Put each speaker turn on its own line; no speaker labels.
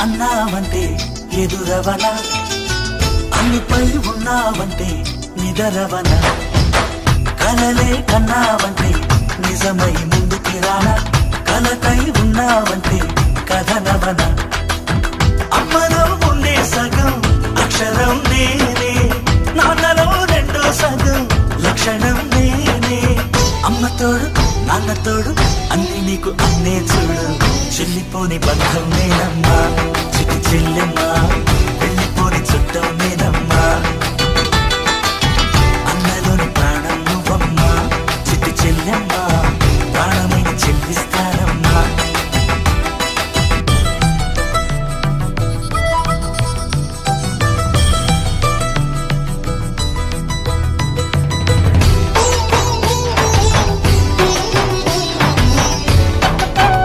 అన్నావంటే ఎదురవన, అన్నిపై ఉన్నావంటే నిదరవన, కలలే కన్నావంటే నిజమై ముందుకి రానా, కలకై ఉన్నావంటే కథనవన. అమ్మలో ఉండే సగం అక్షరం నేనే, నాన్నలో రెండో సగం లక్షణం నేనే. అమ్మతోడు నాన్నతోడు అన్ని నీకు అన్నే చూడు, చెల్లిపోని బంధం నేనమ్మా, చిటి చెల్లెమ్మా, వెళ్ళిపోని చుట్టం నేనమ్మా. అన్నలోని ప్రాణం నువ్వమ్మా, చిటి చెల్లెమ్మా.